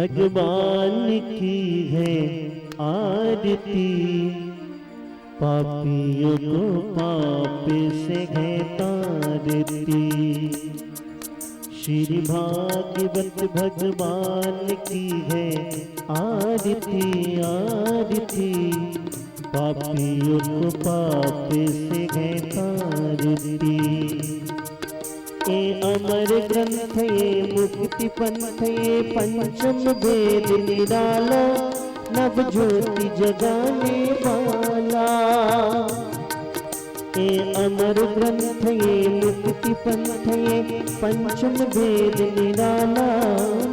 भगवान की है आरती, पापियों को पाप से है तारती। श्री भागवत भगवान की है आरती आरती, पापियों को पाप से है तारती। ये अमर ग्रंथ ये मुक्ति पंथ ये पंचम वेद निराला, नव ज्योति जगाने वाला। ये अमर ग्रंथ ये मुक्ति पंथ ये पंचम वेद निराला,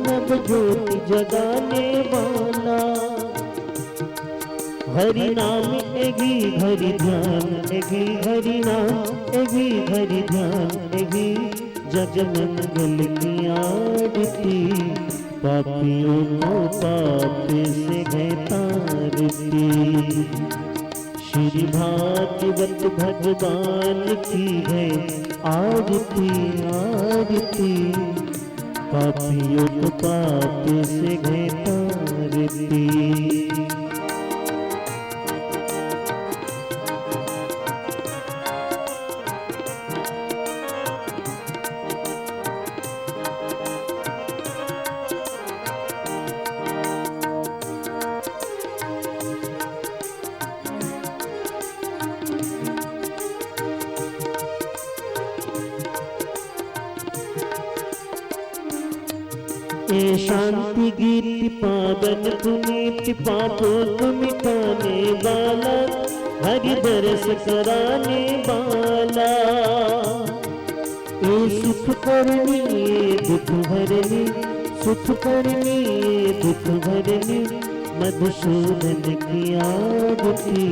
नव ज्योति जगाने वाला। हरि नाम एगी हरि ध्यान एगी हरि नाम एगी हरि ध्यान एगी, जग मंगल की आरती, पापियों को पाप से है तारती। श्री भागवत भगवान की है आरती आरती, पापियों को पाप से है तारती। ये शांति गीत पावन पुनीत पापों को मिटाने वाला, हरि दर्श कराने वाला। ये सुख करनी ये दुख हरनी, सुख करनी ये दुख हरनी, मधुसूदन की आरती,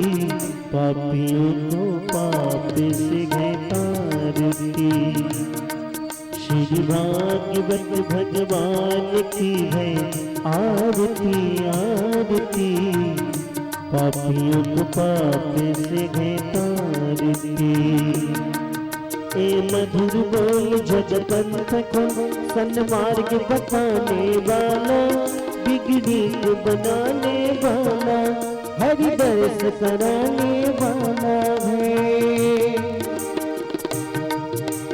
पापियों को पाप से है तारती। श्री भागवत भगवान की है आरती आरती, पापियों को पाप से है तारती। ए मधुर बोल जग पंथ को सन्मार्ग बताने वाला, बिगड़ी को बनाने वाला, हरि दर्श कराने वाला है।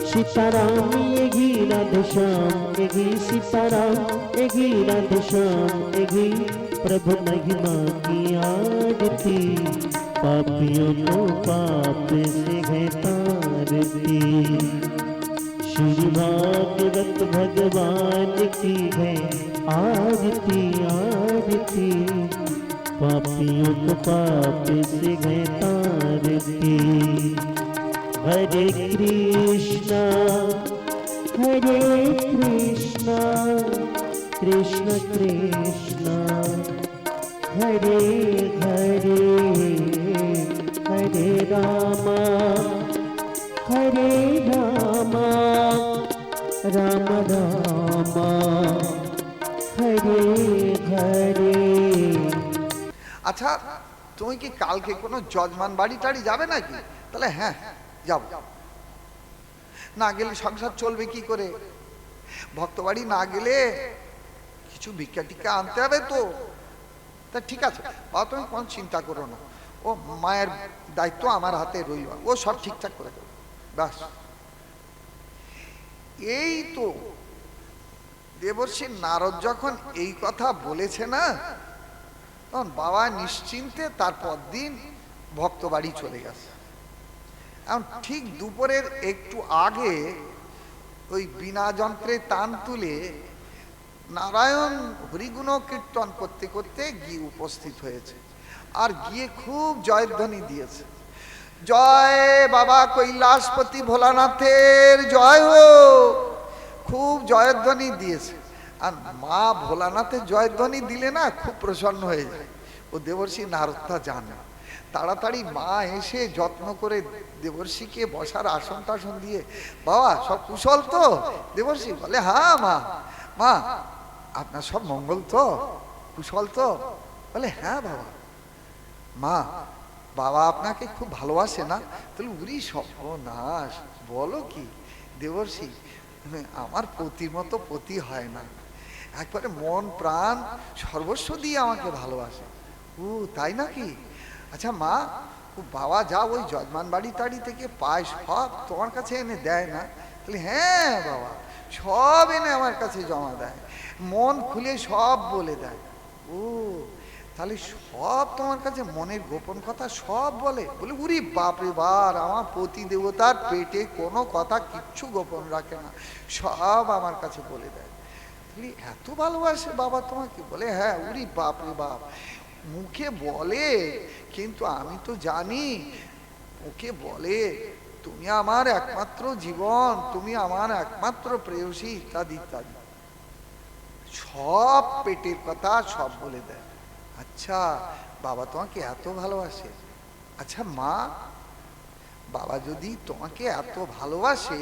सीताराम एगी राधे श्याम एगी, सीताराम एगी राधे श्याम एगी, प्रभु महिमा की आरती, पापियों को पाप से है तारती। श्री भागवत भगवान की है आरती आरती, पापियों को पाप से है तारती। हरे कृष्णा कृष्ण कृष्ण हरे हरे, हरे रामा राम रामा हरे हरे। আচ্ছা তুমি কি কালকে কোনো যজমান বাড়ি টাড়ি যাবে নাকি? তাহলে হ্যাঁ যাব, না গেলে সংসার চলবে কি করে? ভক্ত বাড়ি না গেলে কিছু ভিক্ষা টিক্ষা আনতে হবে তো। তা ঠিক আছে বাবা, তুমি কোনো চিন্তা করো না, ও মায়ের দায়িত্ব আমার হাতে রইল, ও সব ঠিকঠাক করে দেবে। ব্যাস এই তো দেবর্ষি নারদ যখন এই কথা বলেছে না, তখন বাবা নিশ্চিন্তে তারপর দিন ভক্ত বাড়ি চলে গেছে। এখন ঠিক দুপুরের একটু আগে ওই বিনা যন্ত্রে তান তুলে নারায়ণ হরিগুণ কীর্তন করতে করতে গিয়ে উপস্থিত হয়েছে, আর গিয়ে খুব জয়ধ্বনি দিয়েছে। জয় বাবা কৈলাসপতি ভোলানাথের জয় হো, খুব জয়ধ্বনি দিয়েছে। আর মা ভোলানাথের জয়ধ্বনি দিলে না খুব প্রসন্ন হয়ে যায়। ও দেবর্ষি নারদটা জানে, তাড়াতাড়ি মা এসে যত্ন করে দেবর্ষিকে বসার আসন টাসন দিয়ে, বাবা সব কুশল তো? দেবর্ষি বলে হ্যাঁ মা, মা আপনার সব মঙ্গল তো, কুশল তো? বলে হ্যাঁ বাবা। মা বাবা আপনাকে খুব ভালোবাসে না? তাহলে উরি সর্বনাশ, বলো কি? দেবর্ষি আমার পতির মতো পতি হয় না, একবারে মন প্রাণ সর্বস্ব দিয়ে আমাকে ভালোবাসে। ও তাই নাকি? আচ্ছা মা, ও বাবা যা ওই যজমান বাড়ি টাড়ি থেকে পায় সব তোমার কাছে এনে দেয় না? তাহলে হ্যাঁ বাবা, সব এনে আমার কাছে জমা দেয়, মন খুলে সব বলে দেয়। ও তাহলে সব তোমার কাছে মনের গোপন কথা সব বলে? বলে উরি বাপরে বাপ, আমার পতি দেবতার পেটে কোনো কথা কিচ্ছু গোপন রাখে না, সব আমার কাছে বলে দেয়। এত ভালোবাসে বাবা তোমাকে? বলে হ্যাঁ। উরি বাপরে বাপ, মুখে বলে কিন্তু আমি তো জানি, মুখে বলে তুমি আমার একমাত্র জীবন, তুমি আমার একমাত্র প্রেয়সী, ইত্যাদি ইত্যাদি, সব পেটের কথা সব বলে দেয়। আচ্ছা বাবা তোমাকে এত ভালোবাসে? আচ্ছা মা, বাবা যদি তোমাকে এত ভালোবাসে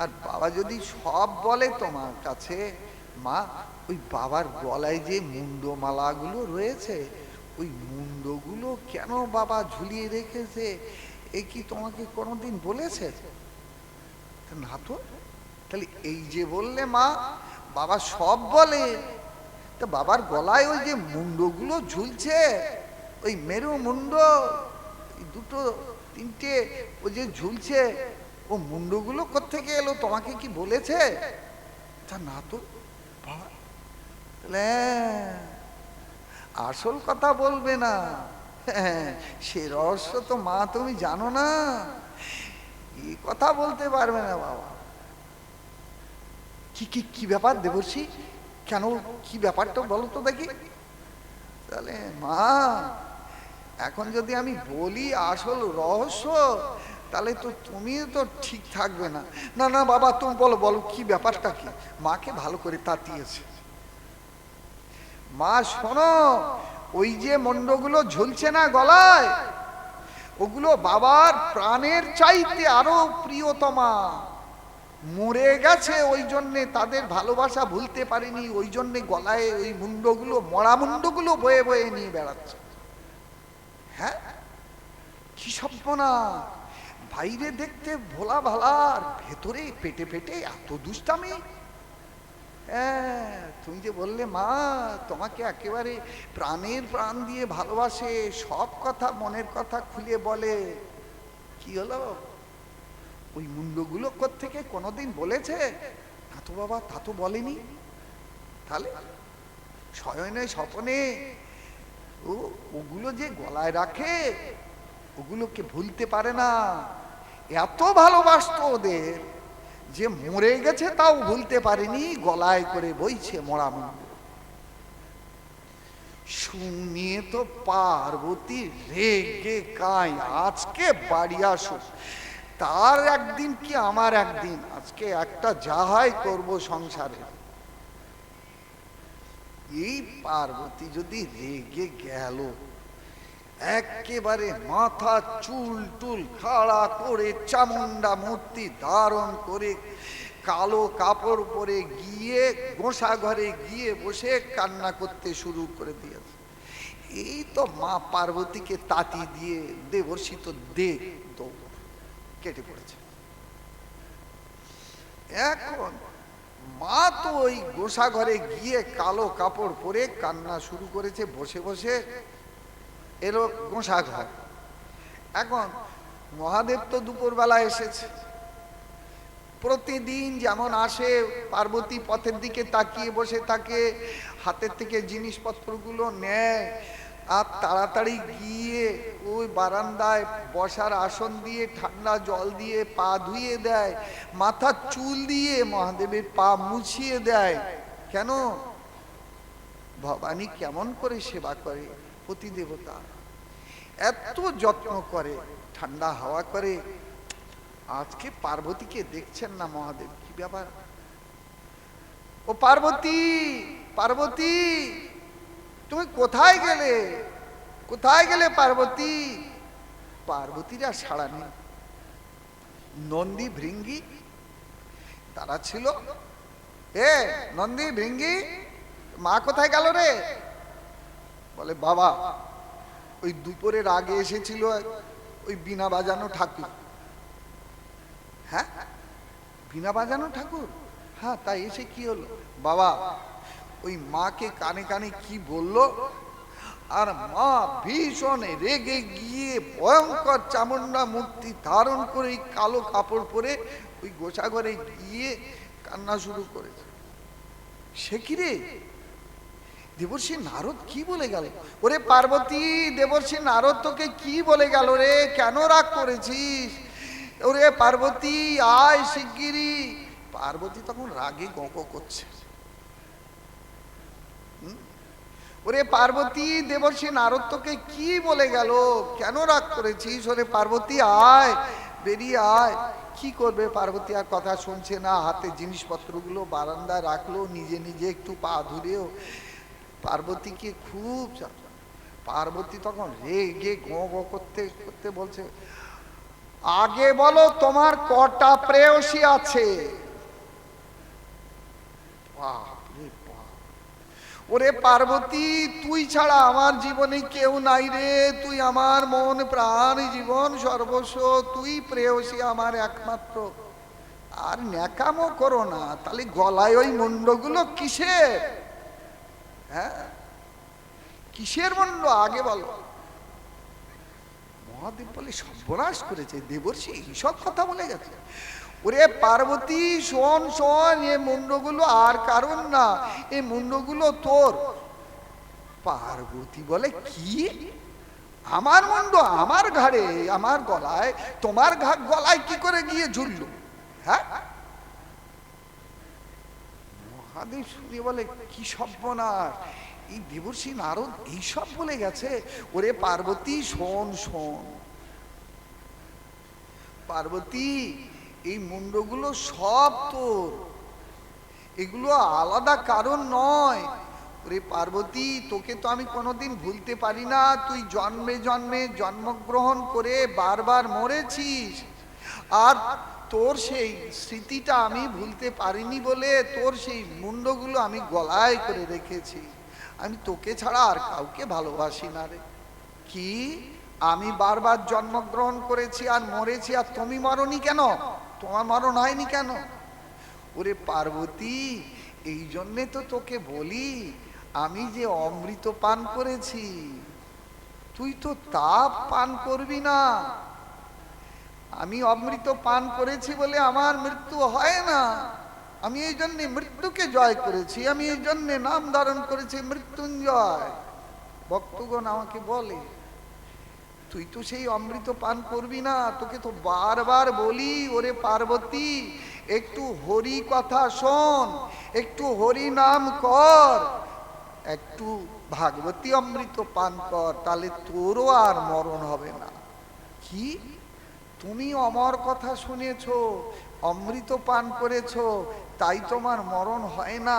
আর বাবা যদি সব বলে তোমার কাছে, মা ওই বাবার গলায় যে মুন্ডমালাগুলো রয়েছে, ওই মুন্ডগুলো কেন বাবা ঝুলিয়ে রেখেছে, এ কি তোমাকে কোনোদিন বলেছে? না তো। তাহলে এই যে বললে মা বাবা সব বলে, তা বাবার গলায় ওই যে মুন্ডগুলো ঝুলছে, ওই মেরু মুন্ড দুটো তিনটে ওই যে ঝুলছে, ও মুন্ডগুলো কোত্থেকে এলো তোমাকে কি বলেছে? তা না তো বাবা। তাহলে আসল কথা বলবে না? সে রহস্য তো মা তুমি জানো না, এই কথা বলতে পারবে না বাবা। কি কি কি ব্যাপার দেবর্ষি? কেন, কি ব্যাপারটা বলো তো দেখি। তাহলে মা এখন যদি আমি বলি আসল রহস্য, তাহলে তো তুমি তো ঠিক থাকবে না। না না বাবা তুমি বলো, বলো কি ব্যাপারটা কি? মাকে ভালো করে তাতিয়েছে। মা শোনো, ওই যে মন্ডগুলো ঝুলছে না গলায়, ওগুলো বাবার প্রাণের চাইতে আরো প্রিয়তমা। মরে গেছে, ওই জন্যে তাদের ভালোবাসা ভুলতে পারেনি, ওই জন্যে গলায় ওই মুন্ডগুলো, মরা মুন্ডগুলো বয়ে বয়ে নিয়ে বেড়াচ্ছে। হ্যাঁ, কি সভ্যনা! বাইরে দেখতে ভোলা ভালার, ভেতরে পেটে পেটে এত দুষ্টামি। হ্যাঁ, তুমি যে বললে মা তোমাকে একেবারে প্রাণের প্রাণ দিয়ে ভালোবাসে, সব কথা মনের কথা খুলে বলে, কি হলো? ওই মুন্ডগুলো কোত্থেকে কোনোদিন বলেছে? তা তো বাবা, তা তো বলেনি। তাহলে শয়নে স্বপনে ওগুলো যে গলায় রাখে, ওগুলোকে ভুলতে পারে না। এত ভালোবাসতো ওদের যে মরে গেছে তাও ভুলতে পারেনি, গলায় করে বইছে মরা মুন্ড। শুনিয়ে তো পার্বতী রেগে কাঁই, আজকে বাড়ি আসো, তার একদিন কি আমার একদিন, আজকে একটা যাহাই করব সংসারে। এই পার্বতী যদি রেগে গেল, একেবারে মাথা চুল টুল খাড়া করে চামুন্ডা মূর্তি ধারণ করে কালো কাপড় পরে গিয়ে গোসা ঘরে গিয়ে বসে কান্না করতে শুরু করে দিয়েছে। এই তো মা পার্বতীকে তাতি দিয়ে দেবর্ষি তো দৌড় কেটে পড়েছে। এখন মা তো ওই গোসা ঘরে গিয়ে কালো কাপড় পরে কান্না শুরু করেছে, বসে বসে এলো গোসা ঘর। এখন মহাদেব তো দুপুরবেলা এসেছে, প্রতিদিন যেমন আসে, পার্বতী পথের দিকে তাকিয়ে বসে থাকে, হাতের থেকে জিনিসপত্রগুলো নেয় আর তাড়াতাড়ি গিয়ে ওই বারান্দায় বসার আসন দিয়ে ঠান্ডা জল দিয়ে পা ধুইয়ে দেয়, মাথার চুল দিয়ে মহাদেবের পা মুছিয়ে দেয়। কেন? ভবানী কেমন করে সেবা করে, পতি দেবতা এত যত্ন করে, ঠান্ডা হাওয়া করে। আজকে পার্বতীকে দেখছেন না মহাদেব, কি ব্যাপার? ও পার্বতী, পার্বতী তুমি কোথায় গেলে, কোথায় গেলে পার্বতী? পার্বতীরা সাড়া নেই। নন্দী ভৃঙ্গি তারা ছিল, এ নন্দী ভৃঙ্গি মা কোথায় গেল রে? বলে বাবা ওই দুপুরের আগে এসেছিল ওই বীণা বাজানো ঠাকুর। হ্যাঁ, বীণা বাজানো ঠাকুর? হ্যাঁ, তাই এসে কি হলো? বাবা ওই মাকে কানে কানে কি বলল, আর মা ভীষণ রেগে গিয়ে ভয়ঙ্কর চামুন্ডা মূর্তি ধারণ করে এই কালো কাপড় পরে ওই গোসাঘরে গিয়ে কান্না শুরু করেছে। সে কি রে, দেবর্ষি নারদ কি বলে গেল? ওরে পার্বতী, দেবর্ষি নারদ তোকে কি বলে গেল রে? কেন রাগ করেছিস? ওরে পার্বতী আয় শিগগিরি। পার্বতী তখন রাগে গঁ করছে। ওরে পার্বতী, দেবর্ষি নারদ তোকে কি বলে গেল? কেন রাগ করেছিস? ওরে পার্বতী আয়, বেরিয়ে আয়। কি করবে পার্বতী, আর কথা শুনছে না। হাতে জিনিসপত্রগুলো বারান্দায় রাখলো, নিজে নিজে একটু পা ধুরেও পার্বতীকে খুব। পার্বতী তখন রেগে গঁ গঁ করতে করতে বলছে, আগে বলো তোমার কটা প্রেয়সী আছে? ওরে পার্বতী, তুই ছাড়া আমার জীবনে কেউ নাই রে। তুই আমার মন প্রাণ জীবন সর্বস্ব, তুই প্রেয়সী আমার একমাত্র। আর ন্যাকামো করো না, তাহলে গলায় ওই মুন্ডগুলো কিসের? হ্যাঁ, কিসের মুন্ড আগে বলো। মহাদেব বলে, সর্বনাশ করেছে দেবর্ষি, এইসব কথা বলে গেছে। ওরে পার্বতী শোন শোন, এ মুন্ডগুলো আর কারণ না, এই মুন্ডগুলো তোর। পার্বতী বলে, কি আমার মুন্ড আমার ঘাড়ে, আমার গলায়? তোমার গলায় কি করে গিয়ে ঝুললো? হ্যাঁ। মহাদেব শুনে বলে, কি সর্বনাশ, এই দেবর্ষি নারদ এইসব বলে গেছে। ওরে পার্বতী শোন শোন, পার্বতী এই মুন্ডগুলো সব তোর, এগুলো আলাদা কারণ নয়। ওরে পার্বতী, তোকে তো আমি কোনোদিন ভুলতে পারি না। তুই জন্মে জন্মে জন্মগ্রহণ করে বারবার মরেছিস, আর তোর সেই স্মৃতিটা আমি ভুলতে পারিনি বলে তোর সেই মুন্ডগুলো আমি গলায় করে রেখেছি। আমি তোকে ছাড়া আর কাউকে ভালোবাসি না রে। কি, আমি বারবার জন্মগ্রহণ করেছি আর মরেছি, আর তুমি মরনি কেন? তোমার মরণ হয়নি কেন? ওরে পার্বতী, এই জন্যে তো তোকে বলি, আমি যে অমৃত পান করেছি, তুই তো তাপ পান করবি না। আমি অমৃত পান করেছি বলে আমার মৃত্যু হয় না। আমি এই জন্যে মৃত্যুকে জয় করেছি, আমি এই জন্যে নাম ধারণ করেছি মৃত্যুঞ্জয়। ভক্তগণ আমাকে বলে, তুই তো সেই অমৃত পান করবি না। তোকে তো বারবার বলি, ওরে পার্বতী একটু হরি কথা শোন, একটু হরি নাম কর, একটু ভাগবতী অমৃত পান কর, তাহলে তোরও আর মরণ হবে না। কি, তুমি অমর কথা শুনেছ, অমৃত পান করেছ, তাই তোমার মরণ হয় না,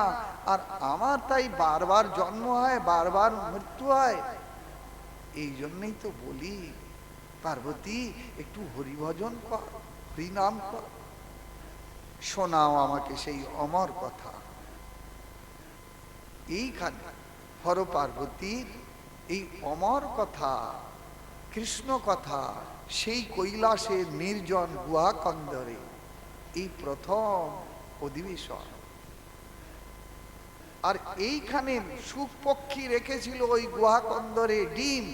আর আমার তাই বারবার জন্ম হয়, বারবার মৃত্যু হয়। এই জন্যই তো বলি পার্বতী একটু হরিভজন কর, হরিনাম কর, শোনাও আমাকে সেই অমর কথা। এইখানে হর পার্বতীর এই অমর কথা, কৃষ্ণ কথা, সেই কৈলাসের নির্জন গুহা কন্দরে এই প্রথম অধিবেশন। আর এইখানে সুখ পক্ষী রেখেছিল ওই গুহা কন্দরে ডিম।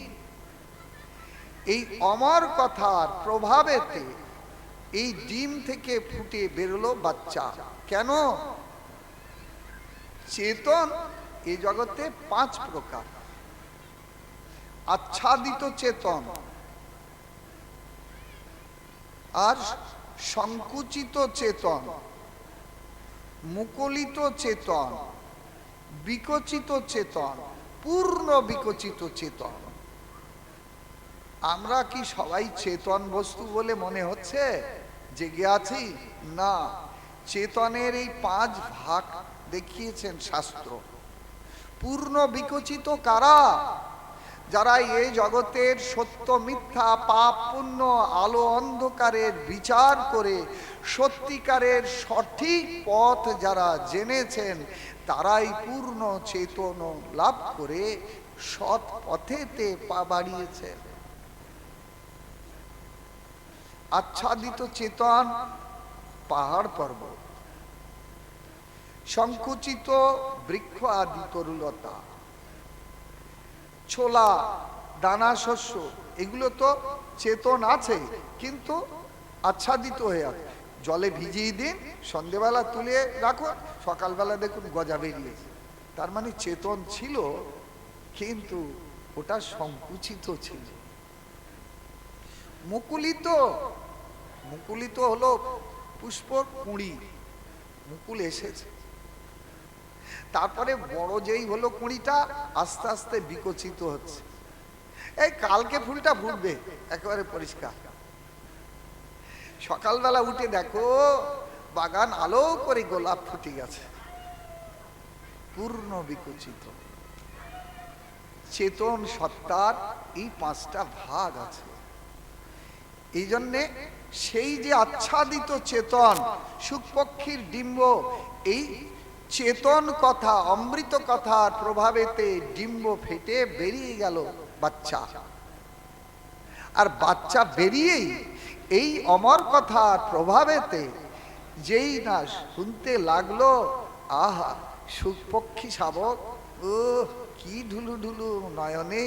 এই অমর কথার প্রভাবেতে এই ডিম থেকে ফুটে বেরোলো বাচ্চা। কেন? চেতন এই জগতে 5 প্রকার। আচ্ছাদিত চেতন, আর সংকুচিত চেতন, মুকলিত চেতন, বিকচিত চেতন, পূর্ণ বিকচিত চেতন। আমরা কি সবাই চেতন বস্তু বলে মনে হচ্ছে জেগে আছি? না, চেতনের এই 5 ভাগ দেখিয়েছেন শাস্ত্র। পূর্ণ বিকচিত কারা? যারা এই জগতের সত্য মিথ্যা, পাপ পুণ্য, আলো অন্ধকারের বিচার করে সত্যিকারের সঠিক পথ যারা জেনেছেন, তারাই পূর্ণ চেতন লাভ করে সৎ পথেতে পা বাড়িয়েছেন। আচ্ছাদিত চেতন পাহাড় পর্বত, সংকুচিত বৃক্ষ আদি তরুলতা, ছোলা, দানা শস্য, এগুলো তো চেতন আছে, কিন্তু আচ্ছাদিত হয়ে আছে। জলে ভিজিয়ে দিন, সন্ধেবেলা তুলে রাখুন, সকালবেলা দেখুন গজা বেরিয়েছে। তার মানে চেতন ছিল, কিন্তু ওটা সংকুচিত ছিল। মুকুলিত, মুকুলিত হলো পুষ্প কুঁড়ি, মুকুল এসেছে, তারপরে বড় যেই হলো কুঁড়িটা আস্তে আস্তে বিকচিত হচ্ছে। এই কালকে ফুলটা ফুটবে একেবারে পরিষ্কার, সকালবেলা উঠে দেখো বাগান আলো করে গোলাপ ফুটে গেছে, পূর্ণ বিকচিত। চেতন সত্তার এই পাঁচটা ভাগ আছে। এই জন্যে সেই যে আচ্ছাদিত চেতন, শুকপক্ষীর ডিম্ব, এই চেতন কথা, অমৃত কথার প্রভাবেতে ডিম্ব ফেটে বেরিয়ে গেল বাচ্চা, আর বাচ্চা বেরিয়েই এই অমর কথার প্রভাবেতে যেই না শুনতে লাগলো, আহা শুকপক্ষী শাবক, ও কি ঢুলু ঢুলু নয়নে,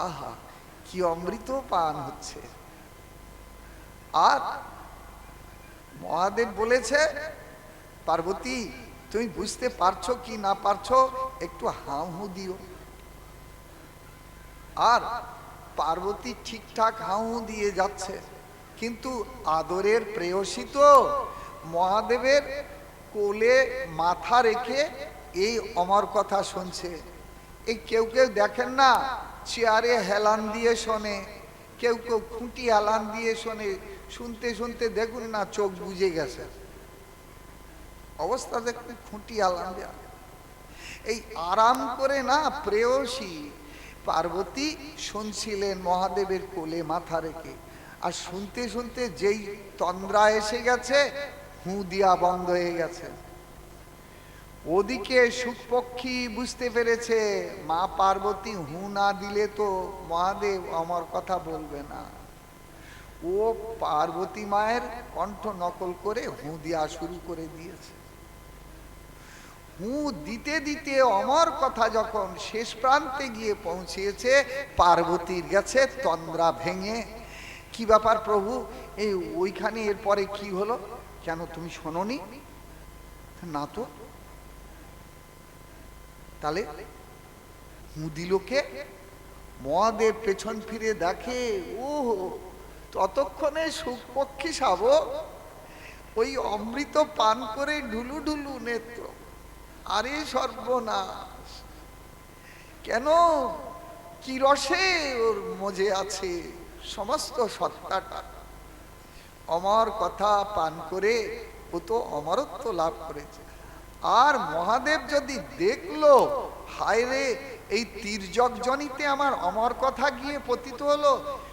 আহা কি অমৃত পান হচ্ছে। আর মহাদেব বলেছে, পার্বতী তুমি বুঝতে পারছো কি না পারছো, একটু হাঁ হু দিও। আর পার্বতী ঠিকঠাক হাঁ হু দিয়ে যাচ্ছে, কিন্তু আদরের প্রেয়সী তো মহাদেবের কোলে মাথা রেখে এই অমর কথা শুনছে। এই কেউ কেউ দেখেন না চেয়ারে হেলান দিয়ে শোনে, কেউ কেউ খুঁটি হেলান দিয়ে শোনে, শুনতে শুনতে দেখুন না চোখ বুজে গেছে, অবস্থা দেখতে খুঁটি হেলান দেয়া। এই আরাম করে না প্রেয়সী পার্বতী শুনছিলেন মহাদেবের কোলে মাথা রেখে, আর শুনতে শুনতে যেই তন্দ্রা এসে গেছে, হু দিয়া বন্ধ হয়ে গেছে। ওদিকে শুকপক্ষী বুঝতে পেরেছে মা পার্বতী হু না দিলে তো মহাদেব আমার কথা বলবে না। ও পার্বতী মায়ের কণ্ঠ নকল করে হু দিয়া শুরু করে দিয়েছে। হু দিতে দিতে অমর কথা যখন শেষ প্রান্তে গিয়ে পৌঁছেছে, পার্বতীর গেছে তন্দ্রা ভেঙে। কি ব্যাপার প্রভু, এই ওইখানে এরপরে কি হলো, কেন তুমি শোনোনি? না তো। তাহলে হু দিল কে? মহাদেব পেছন ফিরে দেখে, ও ততক্ষণে শুকপক্ষী শাবক ওই অমৃত পান করে ঢুলু ঢুলু নেত্র। আরে সর্বনাশ, কেন? কি রসে ওর মজে আছে সমস্ত সত্তাটা। অমর কথা পান করে ও তো অমরত্ব লাভ করেছে। আর মহাদেব যদি দেখলো, হায় রে এই তির্যক জনিতে আমার অমর কথা গিয়ে পতিত হলো,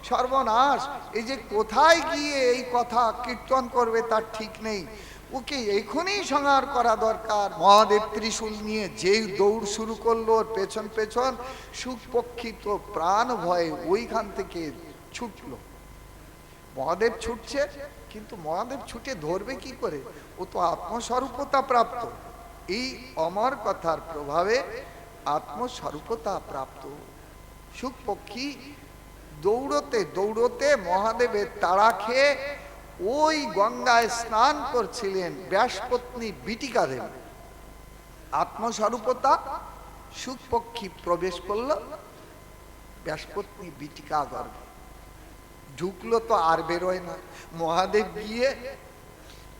সর্বনাশ, এই যে কোথায় গিয়ে এই কথা কীর্তন করবে তার ঠিক নেই, ওকে এখনই সংহার করা দরকার। মহাদেব ত্রিশূল নিয়ে যেই দৌড় শুরু করলো ওর পেছন পেছন, শুকপক্ষী তো প্রাণ ভয়ে ওইখান থেকে ছুটলো। মহাদেব ছুটছে, কিন্তু মহাদেব ছুটে ধরবে কি করে? ও তো আত্মস্বরূপতা প্রাপ্ত, এই অমর কথার প্রভাবে আত্মস্বরূপতা প্রাপ্ত। শুকপক্ষী দৌড়তে দৌড়তে মহাদেবের তাড়া খেয়ে ওই গঙ্গায় স্নান করছিলেন ব্যাসপত্নী বিটিকা দেব। আত্মস্বরূপতা শুকপক্ষী প্রবেশ করলো ব্যাসপত্নী বিটিকা গর্ভে, ঢুকলো তো আর বেরোয় না। মহাদেব গিয়ে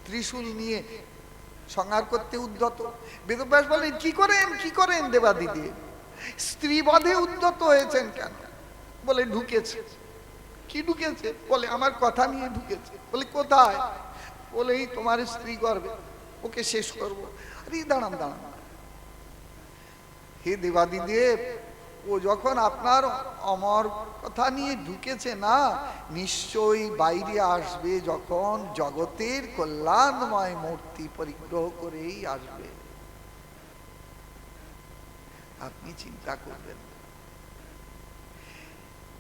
ত্রিশূল নিয়ে সংহার করতে উদ্যত। বেদব্যাস বলেন, কি করেন দেবাদিদেব, স্ত্রী বধে উদ্যত হয়েছেন কেন? বলে ঢুকেছে। কি ঢুকেছে? বলে আমার কথা নিয়ে ঢুকেছে। বলে কোথায়? বলে এই তোমার স্ত্রী গর্ভে, ওকে শেষ করবো। আরে দাঁড়ান দাঁড়ান, হে দেবাদিদেব, ও যখন আপনার অমর কথা নিয়ে ঢুকেছে না, নিশ্চয়ই বাইরে আসবে যখন জগতের কল্যাণময় মূর্তি পরিগ্রহ করেই আসবে, আপনি চিন্তা করবেন।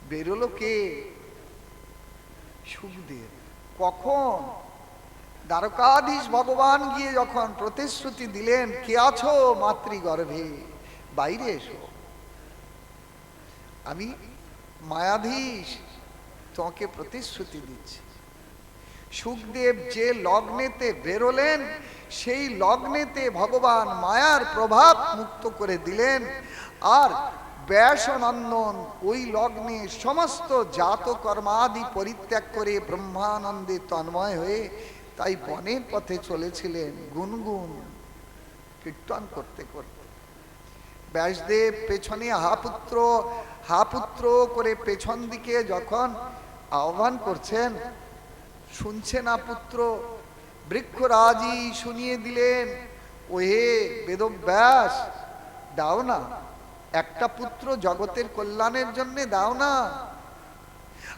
বেরোলো কে? সুখদেব। কখন? দ্বারকাধীশ ভগবান গিয়ে যখন প্রতিশ্রুতি দিলেন, কে আছো মাতৃগর্ভে, বাইরে এসো, আমি মায়াধীশ তোমাকে প্রতিশ্রুতি দিচ্ছি। সুখদেব যে লগ্নেতে বেরোলেন, সেই লগ্নেতে ভগবান মায়ার প্রভাব মুক্ত করে দিলেন। আর ব্যাসনন্দন ওই লগ্নে সমস্ত জাত কর্মাদি পরিত্যাগ করে ব্রহ্মানন্দে তন্ময় হয়ে তাই বনের পথে চলেছিলেন গুনগুন কীর্তন করতে করতে। ব্যাসদেব পেছনে হা পুত্র করে পেছন দিকে যখন আহ্বান করছেন, শুনছে না পুত্র। বৃক্ষরাজি শুনিয়ে দিলেন, ওহে বেদব্যাস, দাও না একটা পুত্র, জগতের কল্যাণের জন্য দাও না।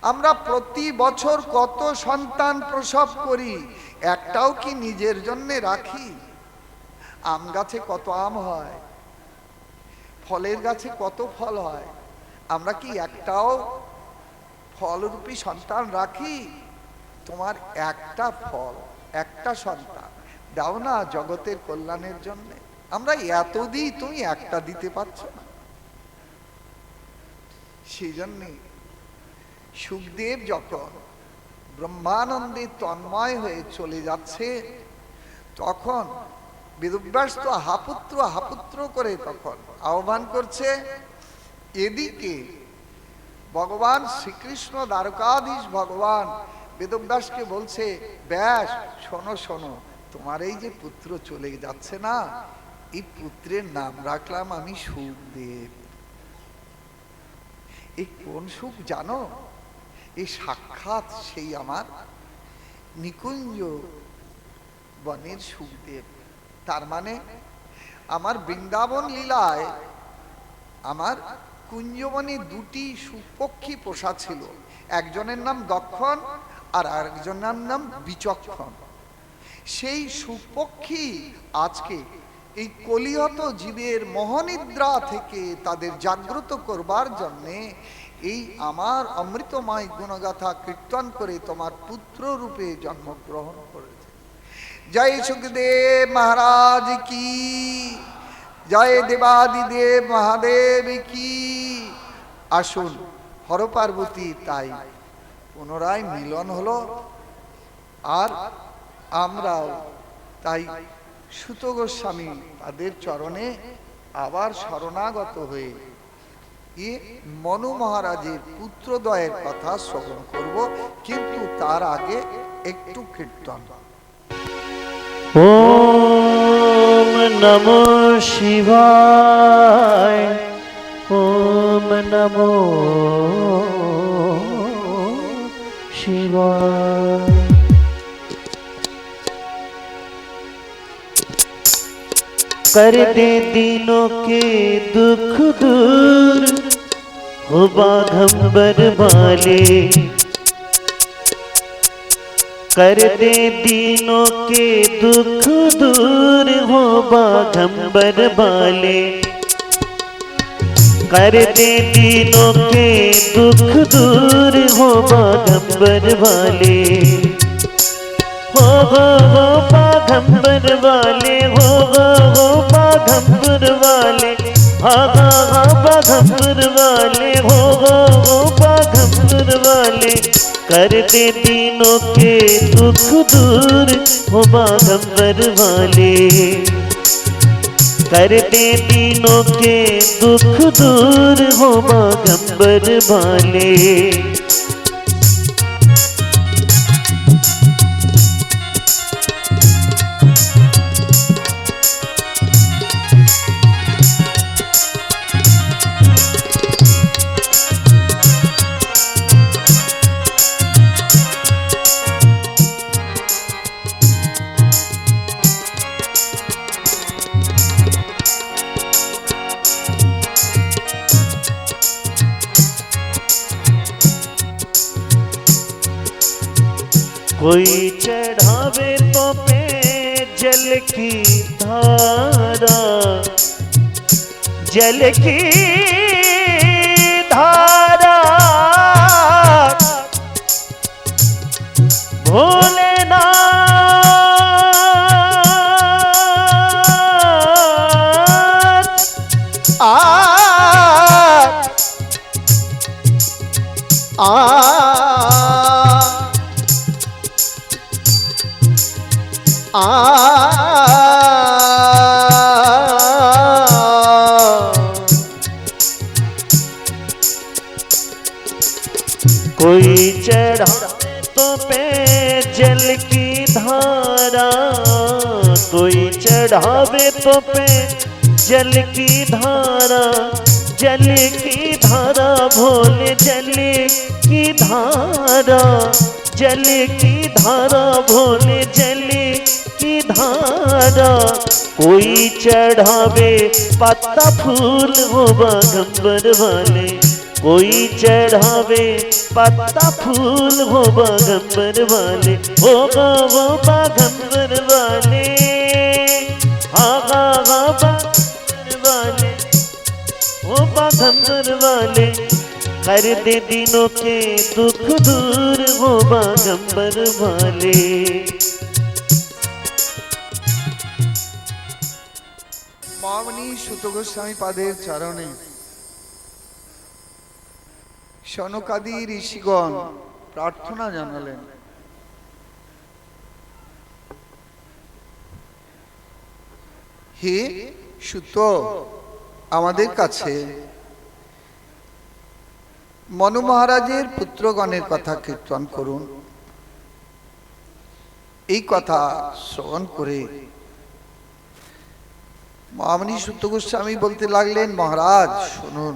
আমরা প্রতি বছর কত সন্তান প্রসব করি, একটাও কি নিজের জন্য রাখি? আম গাছে কত আম হয়, ফলের গাছে কত ফল হয়, আমরা কি একটাও ফলরূপী সন্তান রাখি? তোমার একটা ফল, একটা সন্তান দাও না জগতের কল্যাণের জন্য। আমরা এত দিই, তুমি একটা দিতে পারছো না। সেই জন্যে সুখদেব যখন ব্রহ্মানন্দে তন্ময় হয়ে চলে যাচ্ছে, তখন বেদব্যাস তো হাপুত্র করে তখন আহ্বান করছে। এদিকে ভগবান শ্রীকৃষ্ণ দ্বারকাধীশ ভগবান বেদব্যাসকে বলছে, ব্যাস শোনো শোনো, তোমার এই যে পুত্র চলে যাচ্ছে না, এই পুত্রের নাম রাখলাম আমি সুখদেব। এই কোন সুখ জানো? এই সাক্ষাৎ সেই আমার নিকুঞ্জ বনের সুখদেব। তার মানে আমার বৃন্দাবন লীলায় আমার কুঞ্জবনে দুটি সুপক্ষী পোষা ছিল, একজনের নাম দক্ষণ আর আরেকজনের নাম বিচক্ষণ। সেই সুপক্ষী আজকে এই কলিহত জীবের মোহনিদ্রা থেকে তাদের জাগ্রত করবার জন্যে এই আমার অমৃতময় গুণগাথা কীর্তন করে তোমার পুত্র রূপে জন্মগ্রহণ করেছে। জয় সুখদেব মহারাজ কি, জয় দেবাদিদেব মহাদেব কি। আসুন হর পার্বতী তাই পুনরায় মিলন হলো। আর আমরাও তাই সুত গোস্বামী তাদের চরণে আবার শরণাগত হয়ে মনু মহারাজের পুত্রদ্বয়ের কথা শ্রবণ করব, কিন্তু তার আগে একটু কীর্তন। ওম নমো শিবায়, ওম নমো শিবায়। कर दे दीनों के दुख दूर, हो बाघंबर वाले। कर दे दीनों के दुख दूर, हो बाघंबर वाले। कर दे दीनों के दुख दूर, हो बाघंबर वाले। हो बाघंबर वाले, हो बाघंबर वाले, हा बाघंबर वाले, हो बाघंबर वाले। कर दे दीनों के दुख दूर, हो बाघंबर वाले। कर दे दीनों के दुख दूर, हो बाघंबर वाले। कोई चढ़ावे तो पे जल की धारा, जल की धारा। भोलेनाथ आ कोई चढ़ावे तो पे जल की धारा, कोई चढ़ावे तो पे जल की धारा, जल की धारा भोले जल की धारा, जल की धारा भोले जल की धारा। कोई चढ़ावे पत्ता फूल वो बागंबर वाले, कोई चढ़ावे पत्ता फूल वो बागंबर वाले, वो बागंबर वाले, बागंबर वाले, वो बागंबर वाले। कर दे दिनों के दुख दूर वो बागंबर वाले। মামনি সুত গোস্বামী পাদের চরণে শনকাদি ঋষিগণ প্রার্থনা জানালেন, হে সুত, আমাদের কাছে মনু মহারাজের পুত্রগণের কথা কীর্তন করুন। এই কথা শ্রবণ করে মামনি সুত গোস্বামী বলতে লাগলেন, মহারাজ শুনুন,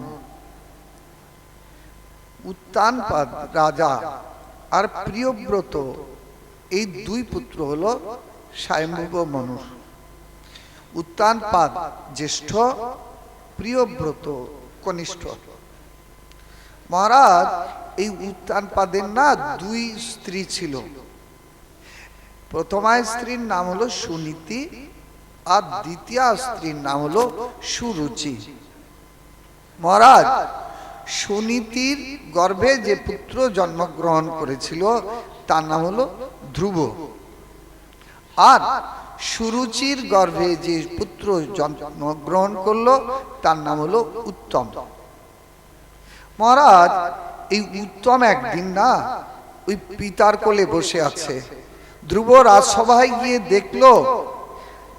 উত্তানপাদ রাজা আর প্রিয়ব্রত এই দুই পুত্র হলো স্বয়ম্ভুব মনুর। উত্তানপাদ জ্যেষ্ঠ, প্রিয়ব্রত কনিষ্ঠ। মহারাজ, এই উত্তানপাদের না দুই স্ত্রী ছিল। প্রথমা স্ত্রীর নাম হলো সুনীতি আর দ্বিতীয় স্ত্রীর নাম হলো সুরুচি। মহারাজ, সুনীতির গর্ভে যে পুত্র জন্মগ্রহণ করেছিল তার নাম হলো ধ্রুব, আর সুরুচির গর্ভে যে পুত্র জন্মগ্রহণ করলো তার নাম হলো উত্তম। মহারাজ, এই উত্তম একদিন না ওই পিতার কোলে বসে আছে। ধ্রুব রাজসভায় গিয়ে দেখলো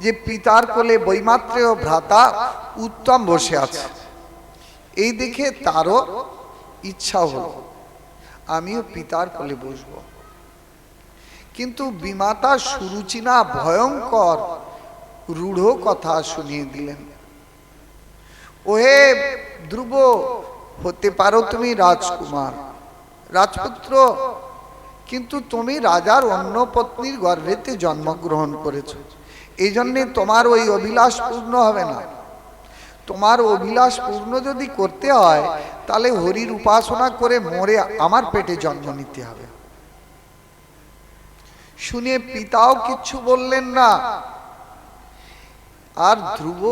যে পিতার কোলে বৈমাত্রেয় ভ্রাতা উত্তম বসে আছে। এই দেখে তারও ইচ্ছা হলো আমিও পিতার কোলে বসব, কিন্তু বিমাতা সুরুচি না ভয়ঙ্কর রূঢ় কথা শুনিয়ে দিলেন। ওহে ধ্রুব, হতে পারো তুমি রাজকুমার, রাজপুত্র, কিন্তু তুমি রাজার অন্য পত্নীর গর্ভেতে জন্মগ্রহণ করেছ, এই জন্যে তোমার ওই অভিলাষ পূর্ণ হবে না। তোমার অভিলাষ পূর্ণ যদি করতে হয় তাহলে হরির উপাসনা করে মরে আমার পেটে জন্ম নিতে হবে। শুনে পিতাও কিচ্ছু বললেন না। আর ধ্রুব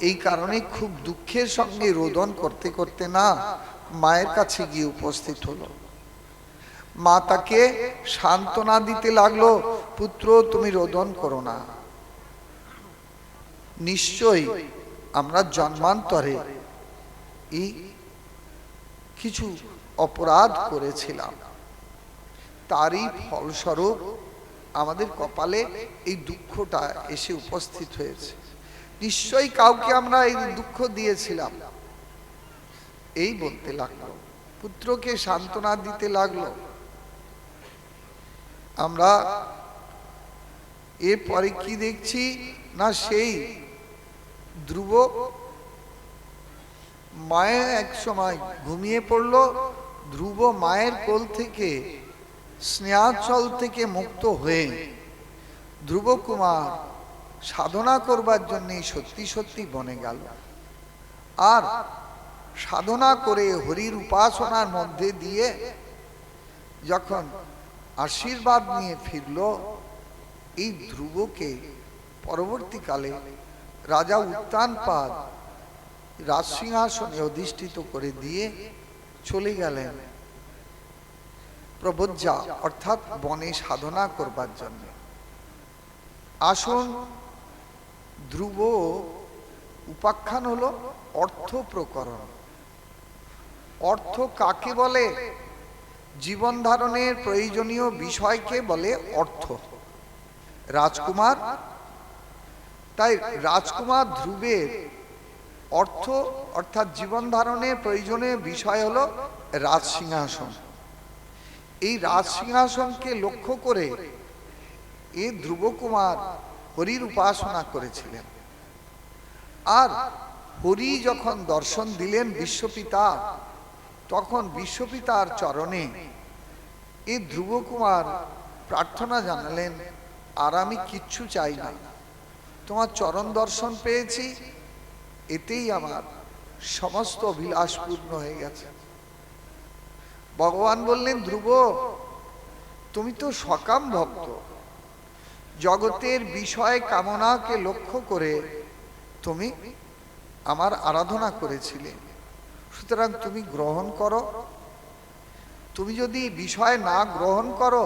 এই কারণে খুব দুঃখের সঙ্গে রোদন করতে করতে না মায়ের কাছে গিয়ে উপস্থিত হলো। মা তাকে সান্ত্বনা দিতে লাগলো, পুত্র তুমি রোদন করো না, নিশ্চয়ই আমরা জন্মান্তরে এই কিছু অপরাধ করেছিলাম, তারই ফলস্বরূপ আমাদের কপালে এই দুঃখটা এসে উপস্থিত হয়েছে। নিশ্চয়ই কাউকে আমরা এই দুঃখ দিয়েছিলাম। এই বলতে লাগলো, পুত্রকে সান্ত্বনা দিতে লাগলো। আমরা এরপরে কি দেখছি না, সেই ধ্রুব মায়ের এক সময় ঘুমিয়ে পড়ল। ধ্রুব মায়ের কোল থেকে স্নেহাচল থেকে মুক্ত হয়ে ধ্রুব কুমার সাধনা করবার জন্য সত্যি সত্যি বনে গেল। আর সাধনা করে হরির উপাসনার মধ্যে দিয়ে যখন আশীর্বাদ নিয়ে ফিরল, এই ধ্রুবকে পরবর্তীকালে রাজা উত্তানপাদ রাজসিংহাসনে অধিষ্ঠিত করে দিয়ে চলে গেলেন প্রব্রজ্জা অর্থাৎ বনে সাধনা করবার জন্য। আসুন, ধ্রুব উপাখ্যান হলো অর্থ প্রকরণ। অর্থ কাকে বলে? জীবন ধারণের প্রয়োজনীয় বিষয়কে বলে অর্থ। রাজকুমার। তাই রাজকুমার ধ্রুবের অর্থ অর্থাৎ জীবন ধারণের প্রয়োজনীয় বিষয় হলো রাজসিংহাসন। এই রাজসিংহাসনকে লক্ষ্য করে এই ধ্রুবকুমার হরির উপাসনা করেছিলেন। আর হরি যখন দর্শন দিলেন বিশ্বপিতা, তখন বিশ্বপিতার চরণে এই ধ্রুবকুমার প্রার্থনা জানালেন, আর আমি কিচ্ছু চাই না, তোমার চরণ দর্শন পেয়েছি, এতেই আমার সমস্ত অভিলাষ পূর্ণ হয়ে গেছে। ভগবান বললেন, ধ্রুব তুমি তো সকাম ভক্ত, জগতের বিষয় কামনাকে লক্ষ্য করে তুমি আমার আরাধনা করেছিলে, সুতরাং তুমি গ্রহণ করো। তুমি যদি বিষয় না গ্রহণ করো,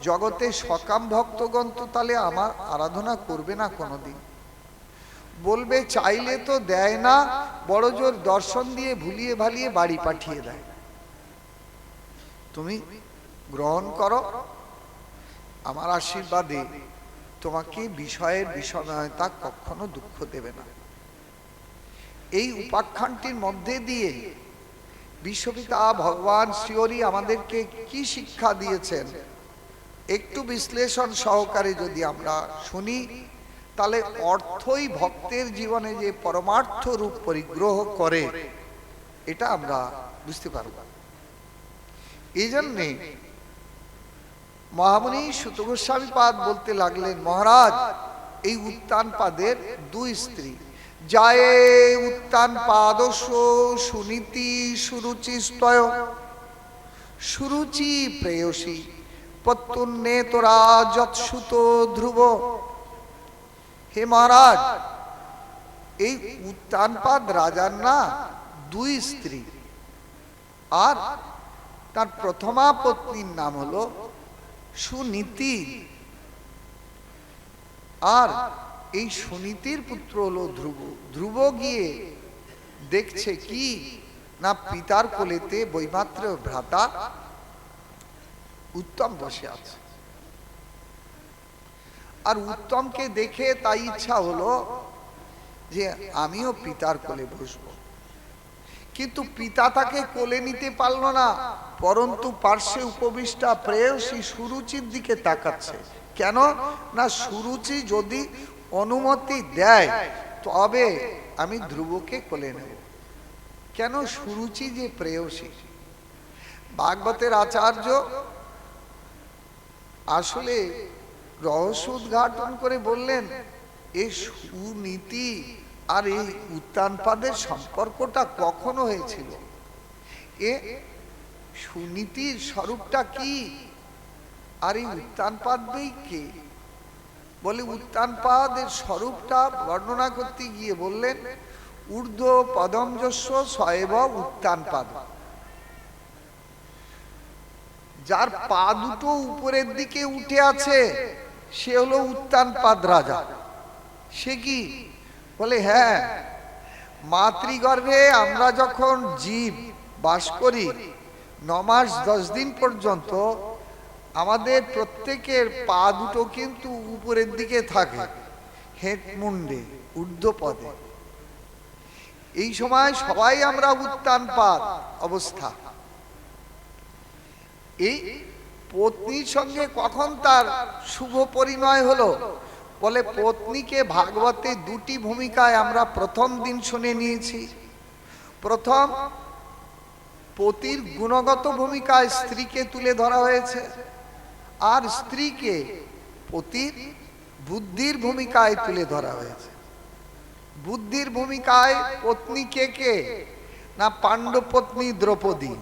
জগতে সকাম ভক্তগণ তো তাহলে আমার আরাধনা করবে না কোনোদিন, বলবে চাইলে তো দেয় না, বড় জোর দর্শন দিয়ে ভুলিয়ে ভালিয়ে বাড়ি পাঠিয়ে দেয়। তুমি গ্রহণ করো, আমার আশীর্বাদে তোমাকে বিষয়ের বিষময়তা কখনো দুঃখ দেবে না। এই উপাখ্যানটির মধ্যে দিয়ে বিশ্বপিতা ভগবান শ্রীহরি আমাদেরকে কি শিক্ষা দিয়েছেন একটু বিশ্লেষণ সহকারে যদি আমরা শুনি, তাহলে অর্থই ভক্তের জীবনে যে পরমার্থ রূপ পরিগ্রহ করে এটা আমরা বুঝতে পারব। এই জন্যে মহামুনি সুত গোস্বামী পাদ বলতে লাগলেন, মহারাজ এই উত্তান পাদের দুই স্ত্রী, যায় উত্তান পাদস্য সুনীতি সুরুচি স্তয় সুরুচি প্রেয়সী পত্তুন্নে তোরা যৎসুত ধ্রুব। হে মহারাজ, এই উত্তানপাদ রাজার না দুই স্ত্রী, আর তার প্রথমা পত্নীর নাম হলো সুনীতি, আর এই সুনীতির পুত্র হলো ধ্রুব। ধ্রুব গিয়ে দেখছে কি না, পিতার কোলেতে বৈমাত্র ভ্রাতা উত্তম বসে আছে, আর উত্তমকে দেখে তাই ইচ্ছা হলো যে আমিও পিতার কোলে বসবো, কিন্তু পিতা তাকে কোলে নিতে পারল না, পরন্তু পার্শ্বে উপবিষ্টা প্রেয়সী সুরুচির দিকে তাকাচ্ছে। কেন না, সুরুচি যদি অনুমতি দেয় তবে আমি ধ্রুবকে কোলে নেব। কেন, সুরুচি যে প্রেয়সী। ভাগবতের আচার্য আসলে রহস্য উদ্ঘাটন করে বললেন, এই সুনীতি আর এই উত্তানপাদের সম্পর্কটা কখন হয়েছিল, এ সুনীতির স্বরূপটা কি, আর এই উত্তানপাদই কে। বলে উত্তানপাদের স্বরূপটা বর্ণনা করতে গিয়ে বললেন, ঊর্ধ্ব পদম যস্য সয়েব উত্তানপাদ, যার পা দুটো উপরের দিকে উঠে আছে সে হলো উত্তানপাদ রাজা। সে কি বলে, হ্যাঁ, মাতৃগর্ভে আমরা যখন জীব বাস করি 9 মাস 10 দিন পর্যন্ত আমাদের প্রত্যেকের পা দুটো কিন্তু উপরের দিকে থাকে, হেড মুন্ডে ঊর্ধ্বপদে। এই সময় সবাই আমরা উত্তানপাদ অবস্থা। এই পত্নীর সঙ্গে কখন তার শুভ পরিণয় হলো, বলে পত্নীকে ভাগবতে দুটি ভূমিকায় আমরা প্রথম দিন শুনে নিয়েছি। প্রথম, পতির গুণগত ভূমিকায় স্ত্রীকে তুলে ধরা হয়েছে, আর স্ত্রীকে পতির বুদ্ধির ভূমিকায় তুলে ধরা হয়েছে। বুদ্ধির ভূমিকায় পত্নী কে কে না, পাণ্ডব পত্নী দ্রৌপদী,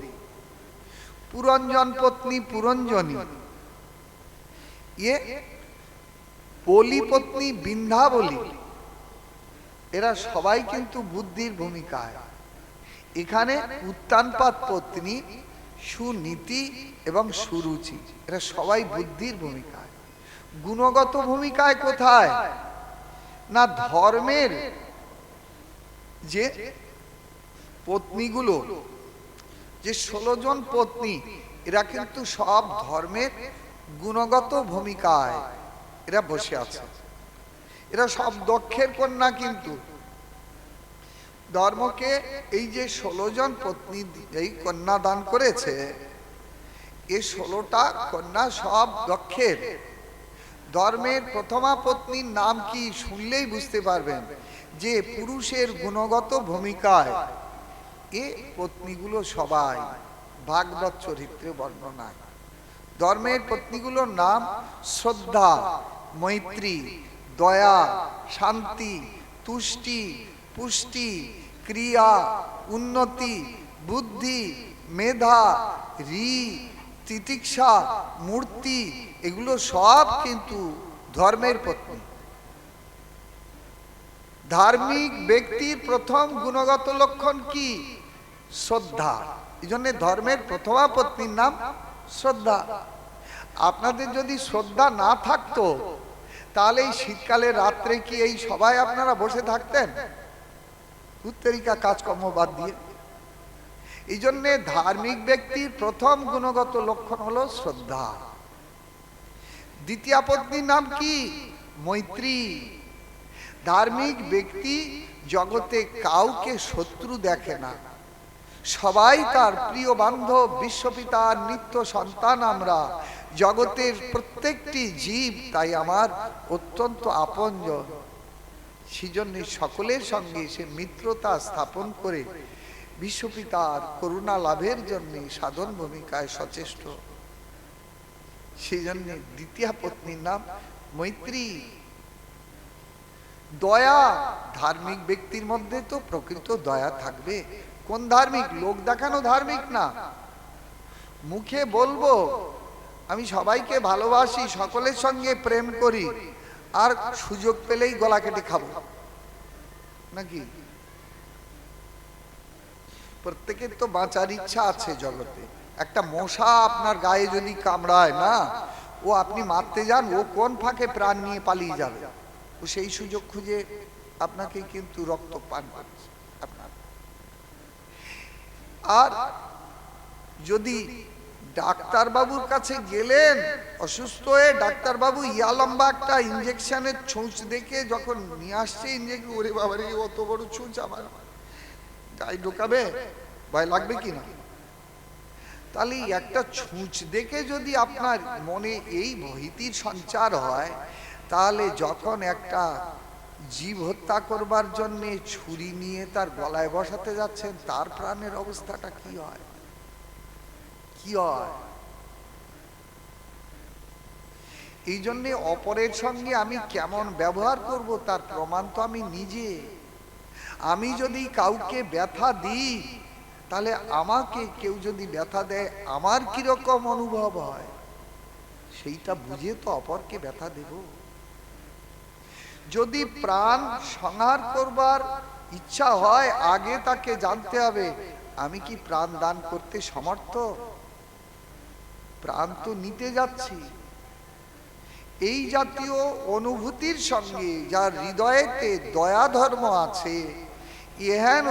পুরঞ্জন পত্নী পুরঞ্জনী, বলি পত্নী বিন্ধ্যাবলী, এরা সবাই কিন্তু বুদ্ধির ভূমিকায়। এখানে উত্তানপাদ পত্নী সুনীতি এবং সুরুচি, এরা সবাই বুদ্ধির ভূমিকায়। গুণগত ভূমিকায় কোথায় না, ধর্মের যে পত্নীগুলো, যে 16 জন পত্নী, এরা কিন্তু সব ধর্মের গুণগত ভূমিকায় এরা বসে আছে। এরা সব দক্ষের কন্যা, কিন্তু ধর্মকে এই যে 16 জন পত্নী এই কন্যা দান করেছে, এই 16টা কন্যা সব দক্ষের। ধর্মের প্রথমা পত্নীর নাম কি শুনলেই বুঝতে পারবেন যে পুরুষের গুণগত ভূমিকায় এ পত্নীগুলো সবাই ভাগবত চরিত্রে বর্ণনায়। ধর্মের পত্নীগুলোর নাম শ্রদ্ধা, মৈত্রী, দয়া, শান্তি, তুষ্টি, পুষ্টি, ক্রিয়া, উন্নতি, বুদ্ধি, মেধা, রি, তিতিক্ষা, মূর্তি, এগুলো সব কিন্তু ধর্মের পত্নী। ধার্মিক ব্যক্তির প্রথম গুণগত লক্ষণ কি? শ্রদ্ধা। এই জন্য ধর্মের প্রথমা পত্নীর নাম শ্রদ্ধা। আপনাদের যদি শ্রদ্ধা না থাকতো তাহলে এই শীতকালে রাত্রে কি এই সবাই আপনারা বসে থাকতেন? উত্তরিকা কাজকর্ম বাদ দিয়ে। এই জন্য ধার্মিক ব্যক্তির প্রথম গুণগত লক্ষণ হলো শ্রদ্ধা। দ্বিতীয় পত্নীর নাম কি? মৈত্রী। ধার্মিক ব্যক্তি জগতে কাউকে শত্রু দেখে না, সবাই তার প্রিয় বান্ধব, বিশ্বপিতার নিত্য সন্তান আমরা। জগতের প্রত্যেকটি জীব তাই আমার অত্যন্ত আপনজন। সেজন্য সকলের সঙ্গে সে মিত্রতা স্থাপন করে বিশ্বপিতার করুণা লাভের জন্য সাধন ভূমিকায় সচেষ্ট। সেই জন্য দ্বিতীয় পত্নীর নাম মৈত্রী। দয়া। ধার্মিক ব্যক্তির মধ্যে তো প্রকৃত দয়া থাকবে। কোন ধার্মিক? লোক দেখানো ধার্মিক না। মুখে বলবো আমি সবাইকে ভালোবাসি, সকলের সঙ্গে প্রেম করি, আর সুযোগ পেলেই গলা কেটে খাবো নাকি? প্রত্যেকের তো বাঁচার ইচ্ছা আছে জগতে। একটা মশা আপনার গায়ে যদি কামড়ায় না, ও আপনি মারতে যান, ও কোন ফাঁকে প্রাণ নিয়ে পালিয়ে যাবে, ও সেই সুযোগ খুঁজে আপনাকে কিন্তু রক্ত পান করছে আপনার। আর যদি ডাক্তারবাবুর কাছে গেলেন অসুস্থ হয়ে, ডাক্তারবাবু ইয়া লম্বা একটা ইঞ্জেকশনের ছুঁচ দেখে যখন নিয়ে আসছে ইঞ্জেকশন, ওরে বাবারে অত বড় ছুঁচ আমার গায়ে ঢোকাবে, ভয় লাগবে কিনা? তাহলে একটা ছুঁচ দেখে যদি আপনার মনে এই ভীতির সঞ্চার হয়, তাহলে যখন একটা জীব হত্যা করবার জন্য ছুরি নিয়ে তার গলায় বসাতে যাচ্ছেন, তার প্রাণের অবস্থাটা কি হয়? কি হয়? এই জন্যে অপরের সঙ্গে আমি কেমন ব্যবহার করব তার প্রমাণ তো আমি নিজে। আমি যদি কাউকে ব্যথা দিই, তাহলে আমাকে কেউ যদি ব্যথা দেয় আমার কিরকম অনুভব হয়, সেইটা বুঝে তো অপরকে ব্যথা দেব। যদি প্রাণ সংহার করবার ইচ্ছা হয়, আগে তাকে জানতে হবে আমি কি প্রাণ দান করতে সমর্থ? প্রাণ তো নিতে যাচ্ছি। এই জাতীয় অনুভূতির সঙ্গে যার হৃদয়েতে দয়া ধর্ম আছে, এহেন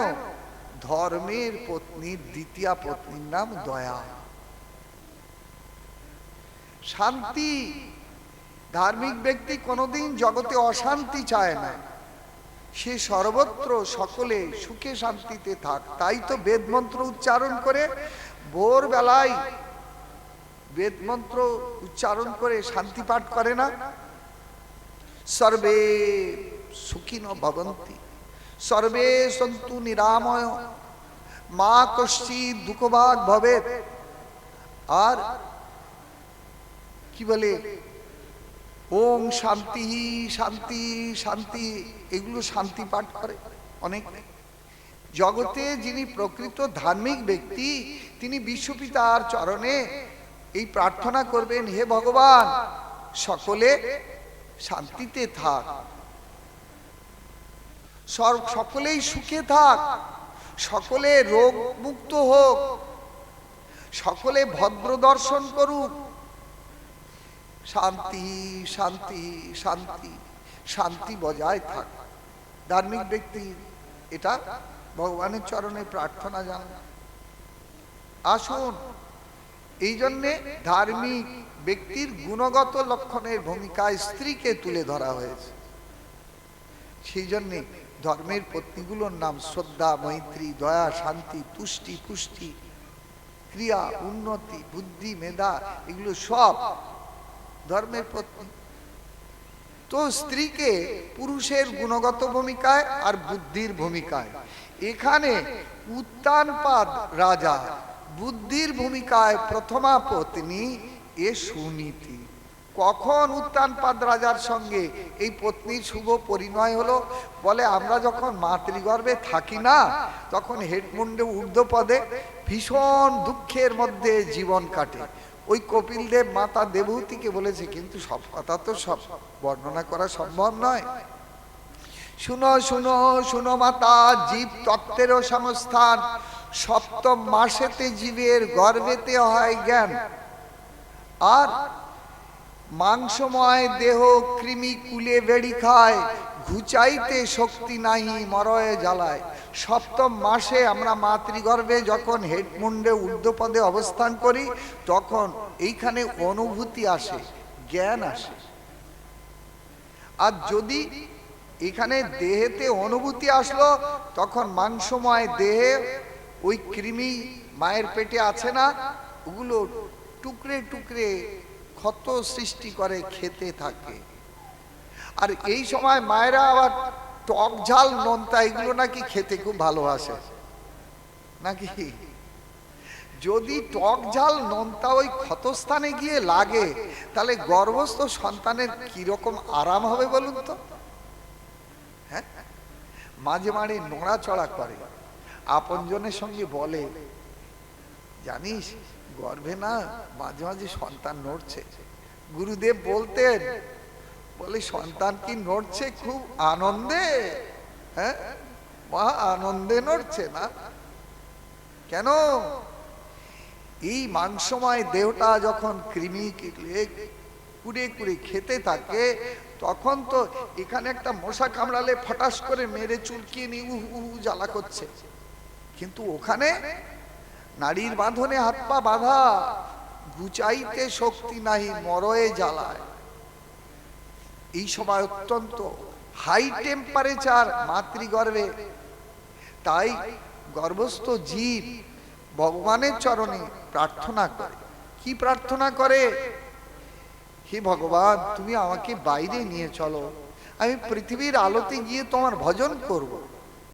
ধর্মের পত্নীর দ্বিতীয় পত্নীর নাম দয়া। শান্তি। ধার্মিক ব্যক্তি কোনোদিন জগতে অশান্তি চায় না, সে সর্বত্র সকলে সুখে শান্তিতে থাক। তাই তো বেদ মন্ত্র উচ্চারণ করে ভোর বেলায় বেদ মন্ত্র উচ্চারণ করে শান্তি পাঠ করে না? সর্বে সুখিনো ভবন্তি, সর্বে সন্তু নিরাময়, মা কশ্চিৎ দুঃখভাগ ভবেৎ। আর কি বলে? ওম শান্তি শান্তি শান্তি, এগুলো শান্তি পাঠ করে অনেক। জগতে যিনি প্রকৃত ধার্মিক ব্যক্তি, তিনি বিশ্বপিতার চরণে এই প্রার্থনা করবেন, হে ভগবান, সকলে শান্তিতে থাক, সকলেই সুখে থাক, সকলে রোগ মুক্ত হোক, সকলে ভদ্র দর্শন করুক। শান্তি শান্তি শান্তি, শান্তি বজায় থাক। ধার্মিক ব্যক্তি এটা ভগবানের চরণে প্রার্থনা জানান। আসুন এই জন্যে ধার্মিক ব্যক্তির গুণগত লক্ষণের ভূমিকায় স্ত্রীকে তুলে ধরা হয়েছে। সেই জন্যে ধর্মের পত্নীগুলোর নাম শ্রদ্ধা, মৈত্রী, দয়া, শান্তি, তুষ্টি, পুষ্টি, ক্রিয়া, উন্নতি, বুদ্ধি, মেধা, এগুলো সব ধর্মের পত্নী। তো স্ত্রীকে পুরুষের গুণগত ভূমিকায় আর বুদ্ধির ভূমিকায়, এখানে উত্তানপাদ রাজা বুদ্ধির ভূমিকায় প্রথমা পত্নী এ সুনীতি। কখন উত্তানপাদ রাজার সঙ্গে এই পত্নীর শুভ পরিণয় হলো? বলে আমরা যখন মাতৃগর্ভে থাকি না, তখন হেডমুন্ডে ঊর্ধ্বপদে ভীষণ দুঃখের মধ্যে জীবন কাটে। ওই কপিল দেব মাতা দেবহূতিকে বলেছে, কিন্তু সব কথা তো সব বর্ণনা করা সম্ভব নয়। শুনো শুনো শুনো মাতা, জীব তত্ত্বেরও সংস্থান, সপ্তম মাসেতে জীবের গর্ভেতে হয় জ্ঞান। আর মাংসময় দেহ কৃমি কুলে বেড়ি খায়, ঘুচাইতে শক্তি নাহি মরয়ে জ্বালায়। সপ্তম মাসে আমরা মাতৃগর্ভে যখন হেডমুন্ডে ঊর্ধ্বপদে অবস্থান করি, তখন এইখানে অনুভূতি আসে, জ্ঞান আসে। আর যদি এখানে দেহেতে অনুভূতি আসলো, তখন মাংসময় দেহে ওই কৃমি মায়ের পেটে আছে না, ওগুলো টুকরে টুকরে ক্ষত সৃষ্টি করে, খেতে থাকে। আর এই সময় মায়েরা আবার টক ঝাল নোনতা এগুলো নাকি খেতে খুব ভালোবাসে নাকি। যদি টক ঝাল নোনতা ওই ক্ষতস্থানে গিয়ে লাগে, তাহলে গর্ভস্থ সন্তানের কিরকম আরাম হবে বলুন তো? হ্যাঁ, মাঝে মাঝে নড়াচড়া করে, আপনজনের সঙ্গে বলে, জানিস গর্ভে না মাঝে মাঝে সন্তান নড়ছে। গুরুদেব বলতেন, বলে সন্তান কি নড়ছে খুব আনন্দে? হ্যাঁ, মহা আনন্দে নড়ছে না কেন? এই মাংসময় দেহটা যখন কৃমি কুড়ে কুড়ে খেতে থাকে, তখন তো এখানে একটা মশা কামড়ালে ফটাস করে মেরে চুলকিয়ে নিয়ে উহু জ্বালা করছে, কিন্তু ওখানে নারীর বাঁধনে হাত পা বাঁধা, গুচাইতে শক্তি নাহি মরয়ে জ্বালায়। এই সময় অত্যন্ত হাই টেম্পারেচার মাতৃগর্ভে। তাই গর্ভস্থ জীব ভগবানের চরণে প্রার্থনা করে। কি প্রার্থনা করে? হে ভগবান, তুমি আমাকে বাইরে নিয়ে চলো, আমি পৃথিবীর আলোতে গিয়ে তোমার ভজন করব।